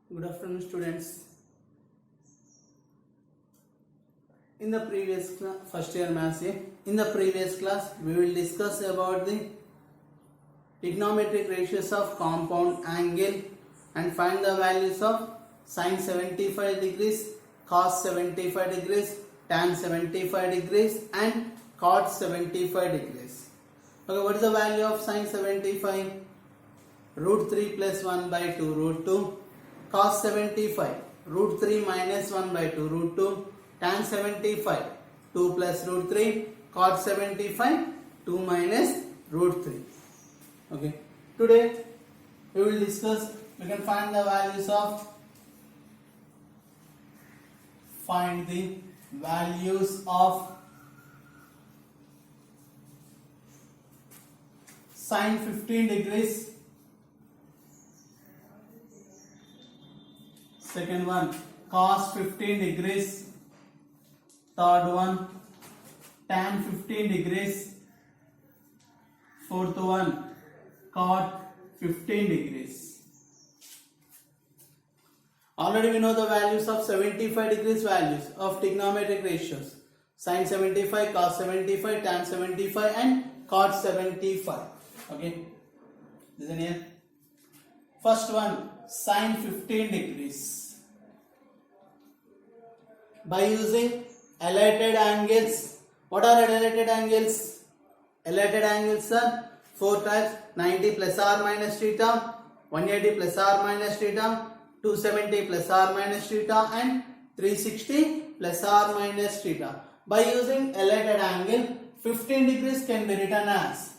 Good afternoon, students. In the previous class, first year maths here. In the previous class, we will discuss about the trigonometric ratios of compound angle and find the values of sin 75 degrees, cos 75 degrees, tan 75 degrees, and cot 75 degrees. Okay, what is the value of sin 75? Root 3 plus 1 by 2 root 2. Cos 75 root 3 minus 1 by 2 root 2. Tan 75 2 plus root 3. Cot 75 2 minus root 3. Okay, today we will discuss, we can find the values of sin 15 degrees. Second one, cos 15 degrees. Third one, tan 15 degrees. Fourth one, cot 15 degrees. Already we know the values of 75 degrees values of trigonometric ratios. Sin 75, cos 75, tan 75 and cot 75. Okay, listen here. First one, sin 15 degrees. By using related angles. What are related angles? Related angles are 4 types: 90 plus r minus theta, 180 plus r minus theta, 270 plus r minus theta, and 360 plus r minus theta. By using related angle, 15 degrees can be written as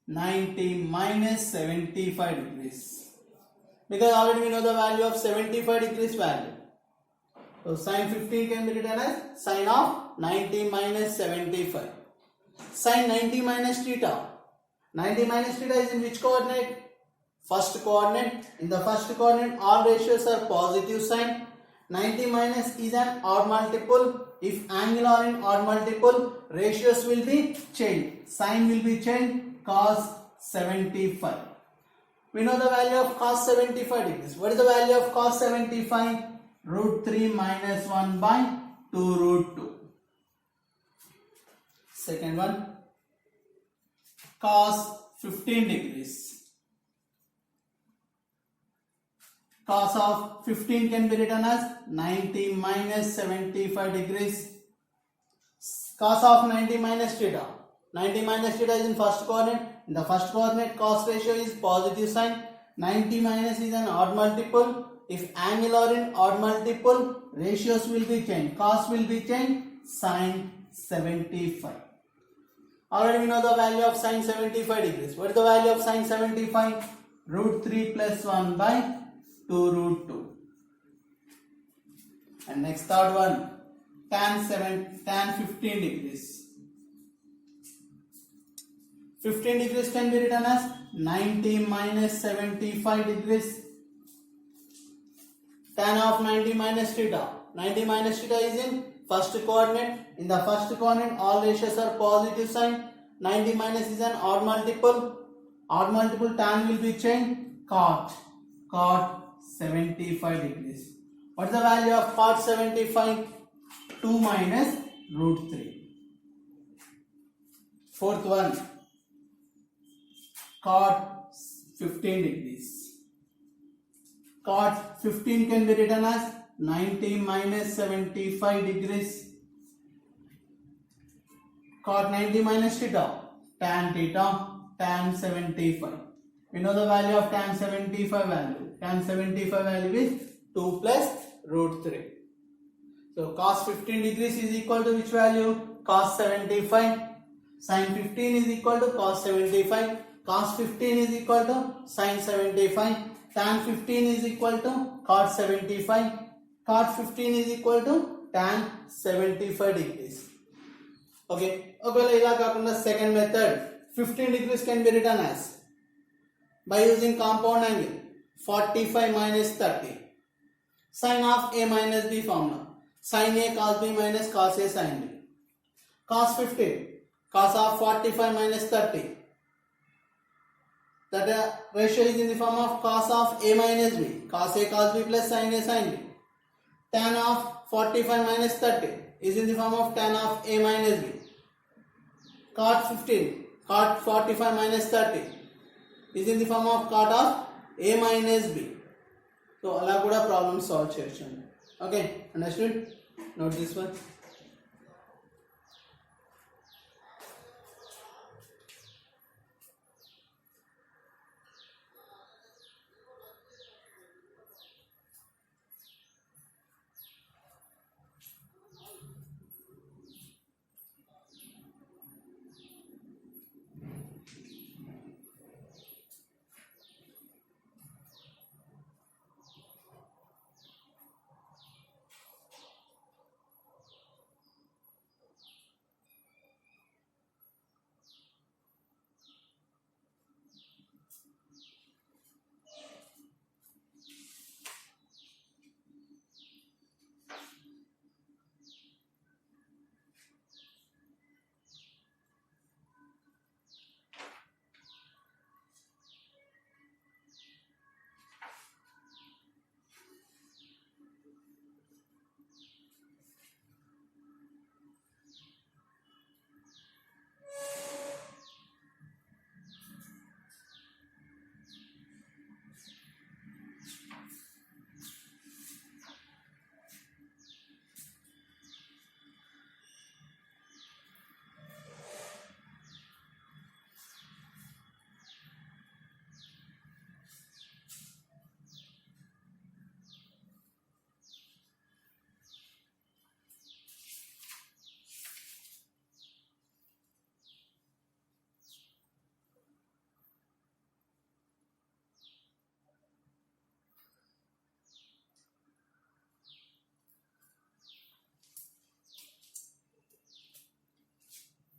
90 minus 75 degrees. Because already we know the value of 75 degrees value. So sin 15 can be written as sin of 90 minus 75. Sin 90 minus theta. 90 minus theta is in which coordinate? First coordinate. In the first coordinate, all ratios are positive sign. 90 minus is an odd multiple. If angle are in odd multiple, ratios will be changed. Sign will be changed. Cos 75. We know the value of cos 75 degrees. What is the value of cos 75? Root 3 minus 1 by 2 root 2. Second one, cos 15 degrees. Cos of 15 can be written as 90 minus 75 degrees. Cos of 90 minus theta. 90 minus theta is in first coordinate. In the first coordinate, cos ratio is positive sign. 90 minus is an odd multiple. If angle are in odd multiple, ratios will be changed. Cos will be changed. Sin 75. Already we know the value of sin 75 degrees. What is the value of sin 75? Root 3 plus 1 by 2 root 2. And next third one, tan 15 degrees. 15 degrees can be written as 90 minus 75 degrees. Tan of 90 minus theta. 90 minus theta is in first coordinate. In the first coordinate, all ratios are positive sign. 90 minus is an odd multiple. Odd multiple, tan will be changed. Cot 75 degrees. What is the value of cot 75? 2 minus root 3. Fourth one, cot 15 degrees. Cot 15 can be written as 90 minus 75 degrees. Cot 90 minus theta. Tan 75. We know the value of tan 75 value. Tan 75 value is 2 plus root 3. So cos 15 degrees is equal to which value? Cos 75. Sin 15 is equal to cos 75. Cos 15 is equal to sin 75. Tan 15 is equal to cot 75. Cot 15 is equal to tan 75 degrees. Okay. Okay, second method. 15 degrees can be written as, by using compound angle, 45 minus 30. Sin of A minus B formula. Sin A cos B minus cos A sin B. Cos 15. Cos of 45 minus 30. That ratio is in the form of cos of a minus b, cos a cos b plus sin a sin b. Tan of 45 minus 30 is in the form of tan of a minus b. Cot 15, cot 45 minus 30 is in the form of cot of a minus b. So ala kuda problem solve cheyachandi. Okay, understood? Note this one.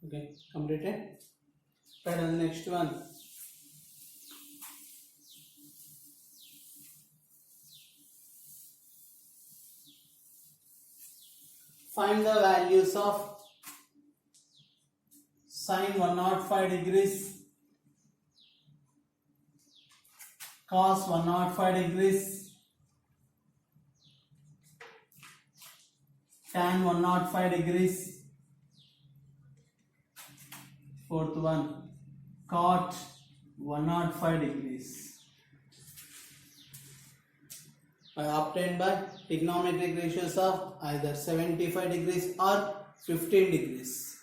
Okay, completed. Try on the next one. Find the values of sin 105 degrees, cos 105 degrees, tan 105 degrees. Fourth one, cot 105 degrees. Obtained by trigonometric ratios of either 75 degrees or 15 degrees.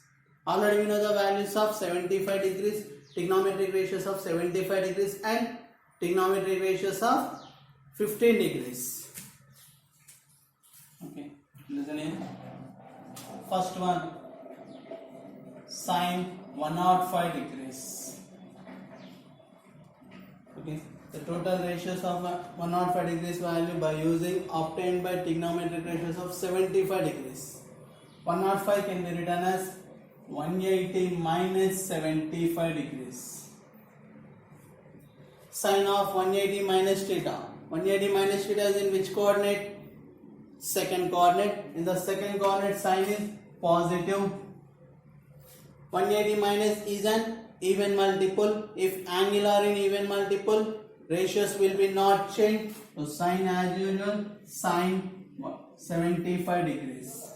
Already we know the values of 75 degrees, trigonometric ratios of 75 degrees and trigonometric ratios of 15 degrees. Okay, listen in. First one, sin 105 degrees. Okay, the total ratios of 105 degrees value by using obtained by trigonometric ratios of 75 degrees. 105 can be written as 180 minus 75 degrees. Sin of 180 minus theta. 180 minus theta is in which coordinate? Second coordinate. In the second coordinate, sin is positive. 180 minus is an even multiple. If angle are in even multiple, ratios will be not changed. So sin as usual, sin 75 degrees.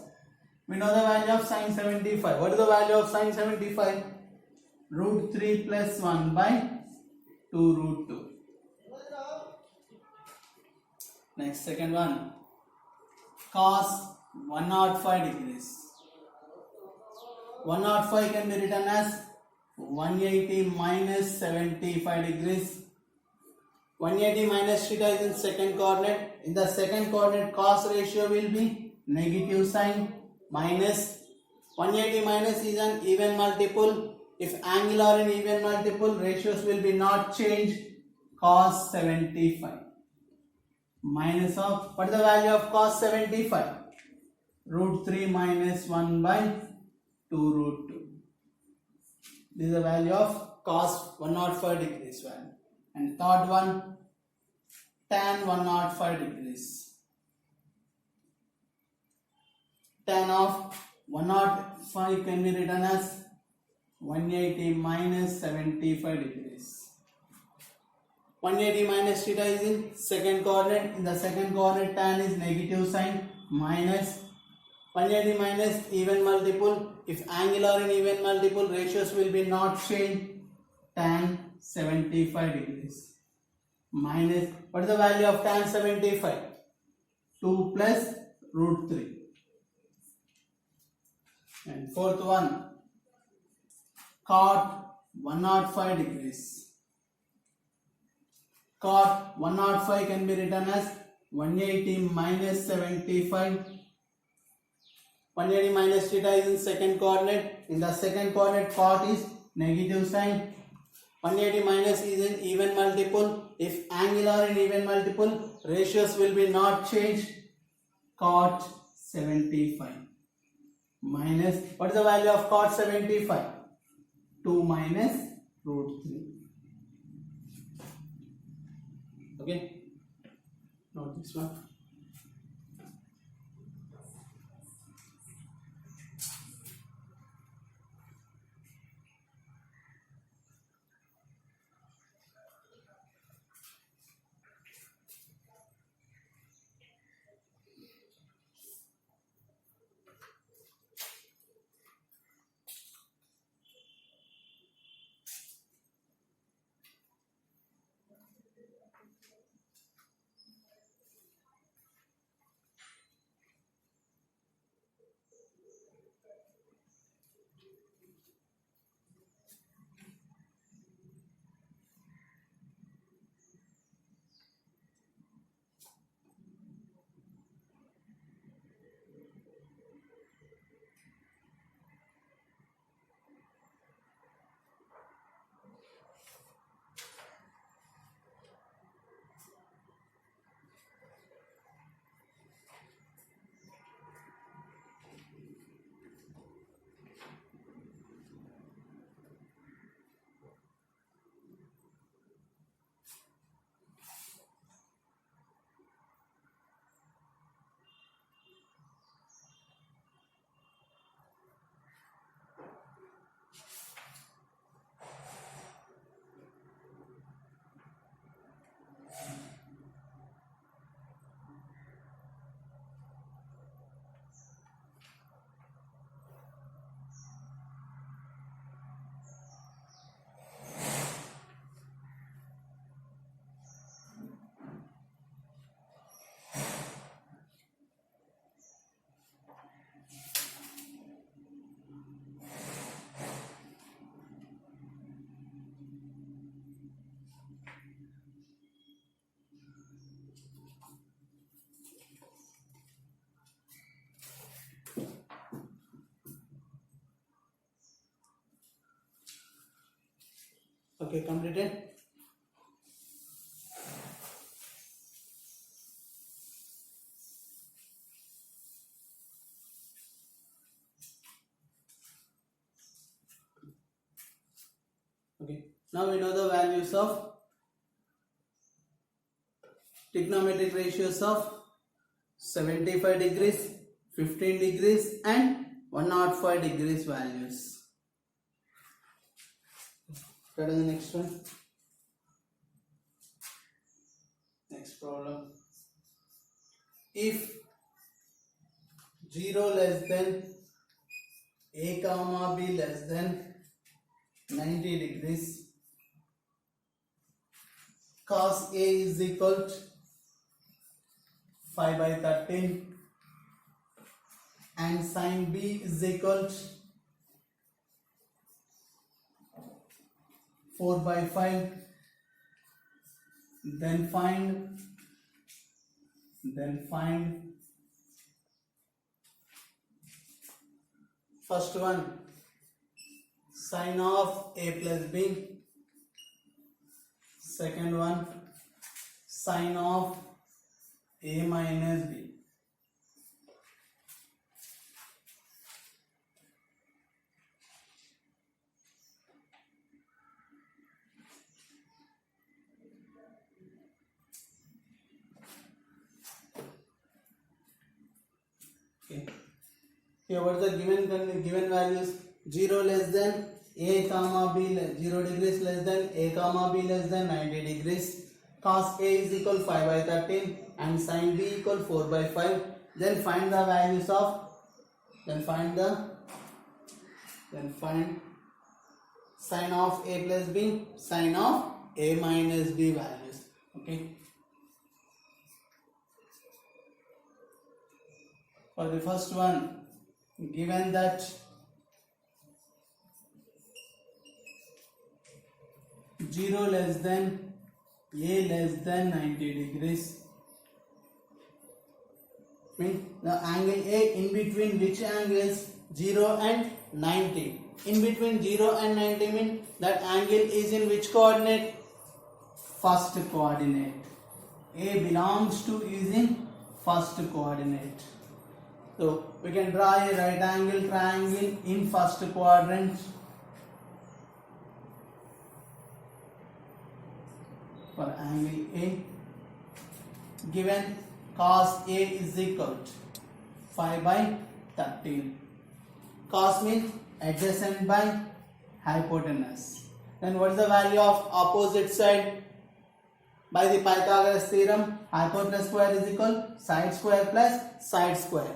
We know the value of sin 75. What is the value of sin 75? Root 3 plus 1 by 2 root 2. Next, second one, cos 105 degrees. 105 can be written as 180 minus 75 degrees. 180 minus theta is in second coordinate. In the second coordinate, cos ratio will be negative sign, minus 180 minus is an even multiple. If angle are in even multiple, ratios will be not changed. Cos 75 minus of, what is the value of cos 75? Root 3 minus 1 by 2 root 2. This is the value of cos 105 degrees value. And third one, tan 105 degrees. Tan of 105 can be written as 180 minus 75 degrees. 180 minus theta is in second coordinate. In the second coordinate, tan is negative sign, minus 180 minus even multiple. If angle are in even multiple, ratios will be not changed. Tan 75 degrees minus, what is the value of tan 75? 2 plus root 3. And fourth one, cot 105 degrees. Cot 105 can be written as 180 minus 75. 180 minus theta is in second coordinate. In the second coordinate, cot is negative sign. 180 minus is in even multiple. If angle are in even multiple, ratios will be not changed. Cot 75 minus, what is the value of cot 75? 2 minus root 3. Okay, note this one. Okay, completed. Okay, now we know the values of trigonometric ratios of 75 degrees, 15 degrees and 105 degrees values. Go to the next one. Next problem. If 0 less than a comma b less than 90 degrees, cos a is equal to 5 by 13 and sin b is equal to 4 by 5, then find first one, sin of a plus b, second one, sin of a minus b. Okay. Here what are the given values? 0 less than a comma b, 0 degrees less than a comma b less than 90 degrees. cos A is equal 5 by 13 and sin B equal 4 by 5. Then find the values of, find sin of A plus B, sin of A minus B values. Okay. For the first one, given that 0 less than A less than 90 degrees, means the angle A in between which angles 0 and 90. In between 0 and 90 means that angle is in which coordinate? First coordinate. A belongs to is in first coordinate. So we can draw a right angle triangle in first quadrant. For angle A, given cos A is equal to 5 by 13. Cos means adjacent by hypotenuse. Then what is the value of opposite side? By the Pythagoras theorem, hypotenuse square is equal side square plus side square.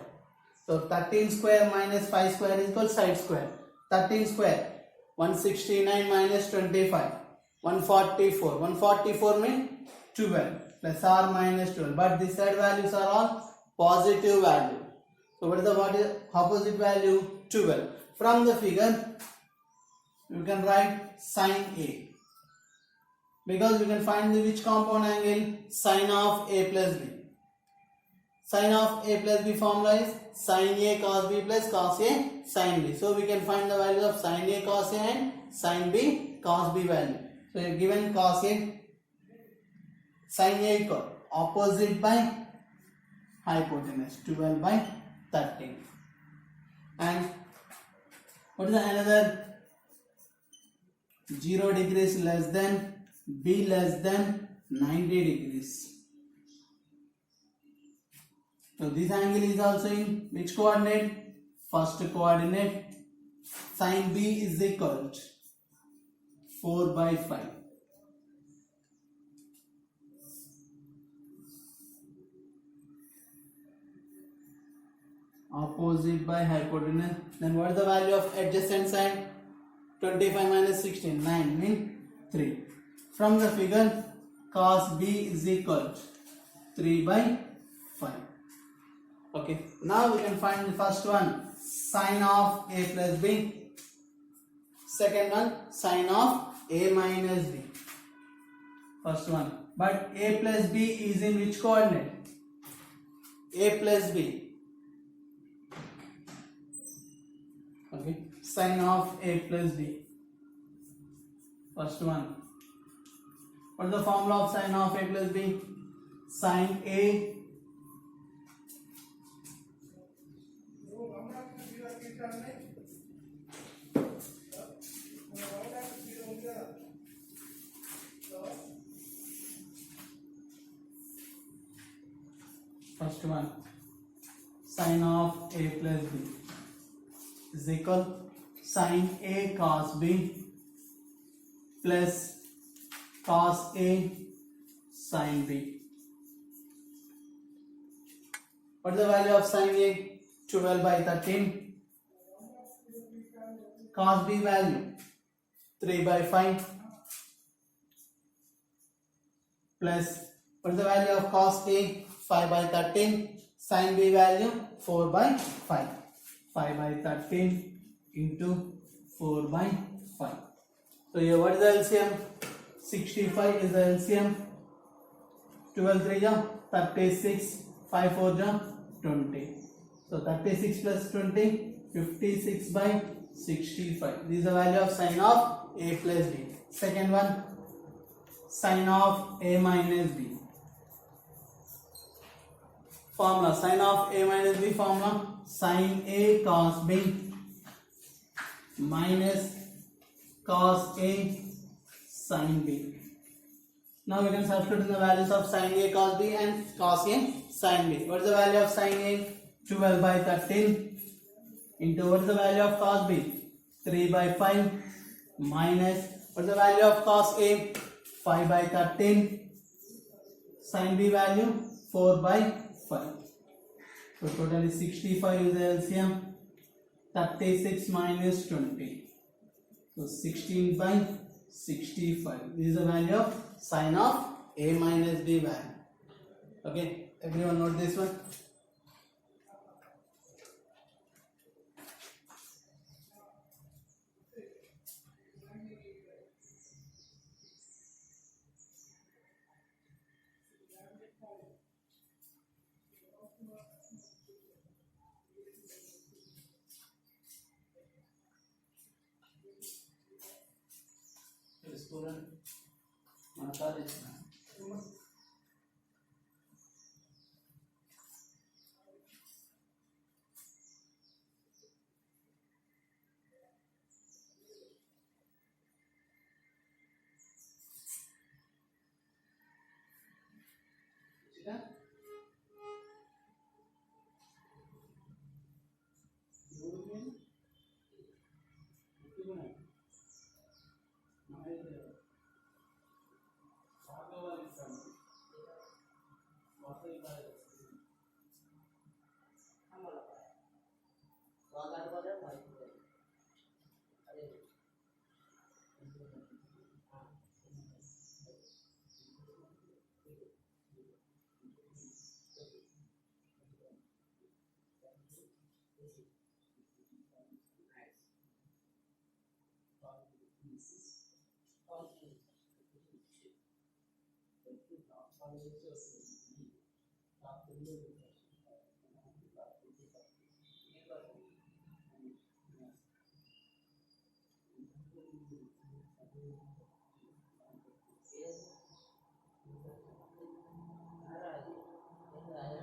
So 13 square minus 5 square is equal side square. 13 square 169 minus 25 144. 144 means 12 plus or minus 12. But the side values are all positive value. So what is opposite value? 12. From the figure you can write sin A. Because you can find the which compound angle? Sin of A plus B. Sin of A plus B formula is sin A cos B plus cos A sin B. So we can find the values of sin A cos A and sin B cos B value. So you given cos A, sin A equal opposite by hypotenuse 12 by 13. And what is another? 0 degrees less than B less than 90 degrees. So this angle is also in which coordinate? First coordinate. Sin B is equal to 4 by 5. Opposite by hypotenuse. Then what is the value of adjacent side? 25 minus 16, 9 means 3. From the figure, cos B is equal to 3 by 5. Okay. Now we can find the first one, sin of A plus B. Second one, sin of A minus B. First one. But A plus B is in which coordinate? A plus B. Okay. Sin of A plus B. First one. What is the formula of sin of A plus B? Sin A first one, sin of A plus B is equal sin A cos B plus cos A sin B. What is the value of sin A? 12 by 13. Cos B value 3 by 5 plus what is the value of cos A? 5 by 13. Sin B value 4 by 5. 5 by 13 into 4 by 5. So here what is the LCM? 65 is the LCM. 12 3 ja 36, 5 4 ja 20. So 36 plus 20, 56 by 65. This is the value of sin of A plus B. Second one, sin of A minus B. Formula, sin of A minus B formula, sin A cos B minus cos A sin B. Now we can substitute in the values of sin A cos B and cos A sin B. What is the value of sin A? 12 by 13 into what is the value of cos B? 3 by 5 minus what is the value of cos A? 5 by 13 Sin B value 4/5. So total is 65 is the LCM. 36 minus 20. So 16/65. This is the value of sin of A minus B value. Okay, everyone note this one. Student, మన college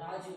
Raju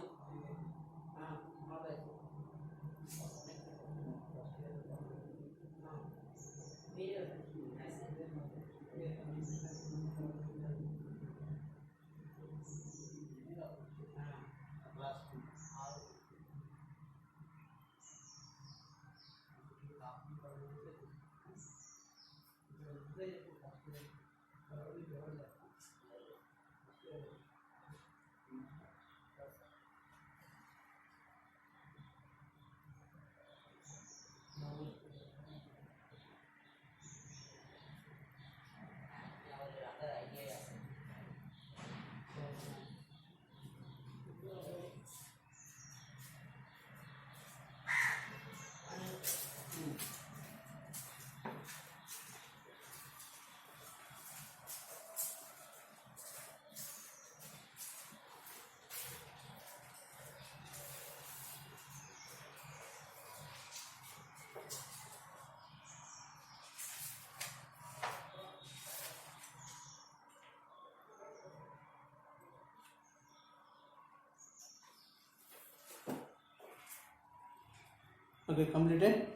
Okay, completed.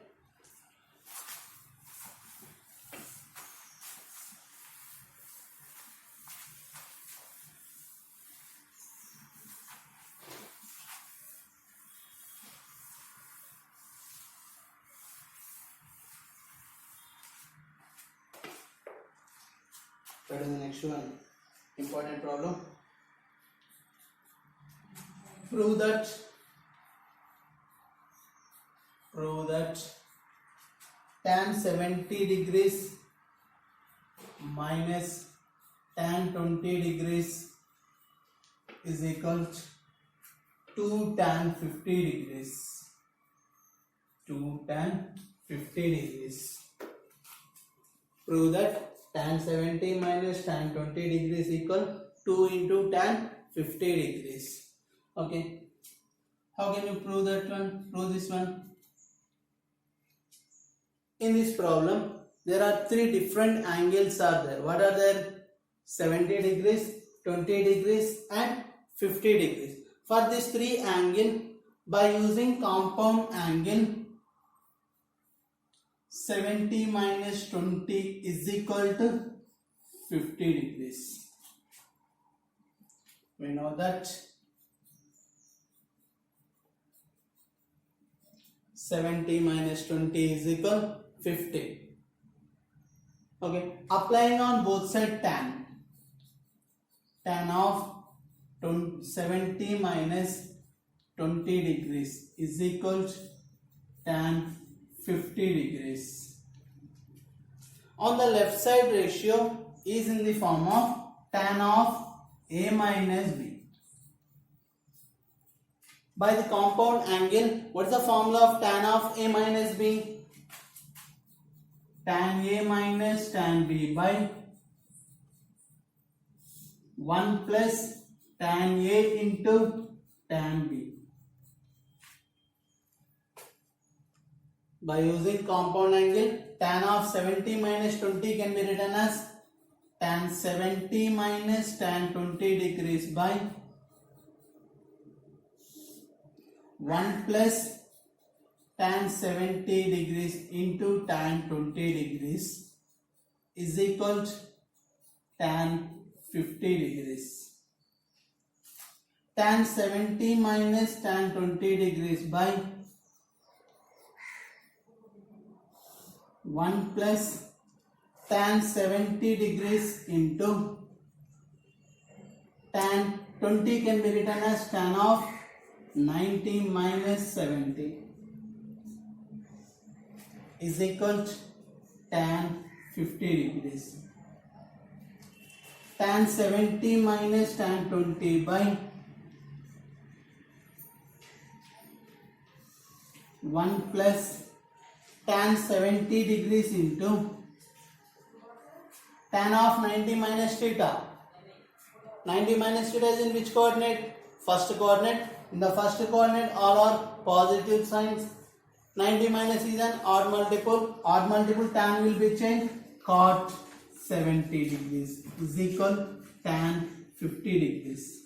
What is the next one? Important problem. Prove that tan 70 degrees minus tan 20 degrees is equal to tan 50 degrees. 2 tan 50 degrees. Prove that tan 70 minus tan 20 degrees equal 2 into tan 50 degrees. Okay. How can you prove that one? Prove this one. In this problem, there are three different angles are there. What are there? 70 degrees, 20 degrees and 50 degrees. For these three angles, by using compound angle, 70 minus 20 is equal to 50 degrees. We know that 70 minus 20 is equal 50. Okay, applying on both sides tan of 70 minus 20 degrees is equal to tan 50 degrees. On the left side ratio is in the form of tan of A minus B. By the compound angle, what is the formula of tan of A minus B? Tan A minus tan B by 1 plus tan A into tan B. By using compound angle, tan of 70 minus 20 can be written as tan 70 minus tan 20 degrees by 1 plus tan 70 degrees into tan 20 degrees is equal to tan 50 degrees. Tan 70 minus tan 20 degrees by 1 plus tan 70 degrees into tan 20 can be written as tan of 90 minus 70 is equal to tan 50 degrees. Tan 70 minus tan 20 by 1 plus tan 70 degrees into tan of 90 minus theta. 90 minus theta is in which coordinate? First coordinate. In the first coordinate all are positive signs. 90 minus is an odd multiple. Odd multiple tan will be changed. Cot 70 degrees is equal tan 50 degrees.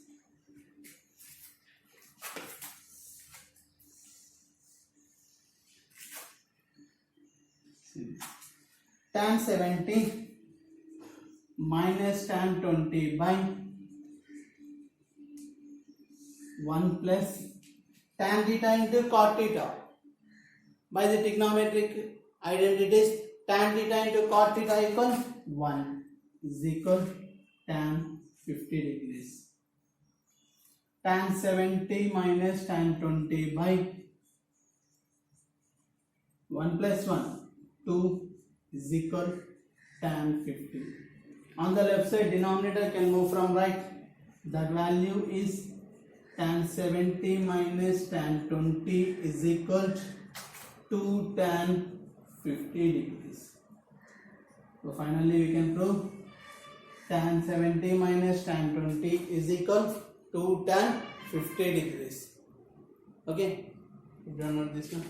Tan 70 minus tan 20 by 1 plus tan theta into cot theta. By the trigonometric identities, tan theta into cot theta equal 1 is equal tan 50 degrees. Tan 70 minus tan 20 by 1 plus 1, 2 is equal tan 50. On the left side, denominator can move from right. That value is tan 70 minus tan 20 is equal to tan 50 degrees. So finally we can prove tan 70 minus tan 20 is equal to tan 50 degrees. Okay, you don't know this one.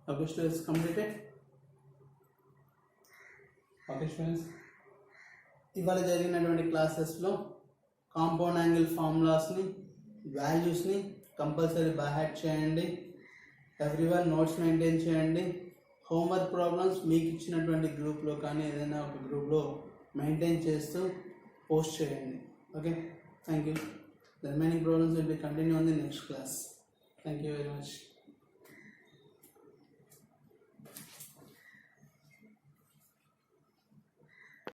Okay, students, completed. Okay, students, ఇవాళ జరిగినటువంటి క్లాసెస్లో compound angle ఫార్ములాస్ని వాల్యూస్ని compulsory by heart చేయండి. Everyone notes maintain చేయండి. Homework problems మీకు ఇచ్చినటువంటి గ్రూప్లో కానీ ఏదైనా ఒక గ్రూప్లో మెయింటైన్ చేస్తూ పోస్ట్ చేయండి. Okay, thank you. The remaining problems will be continue on the next class. Thank you very much.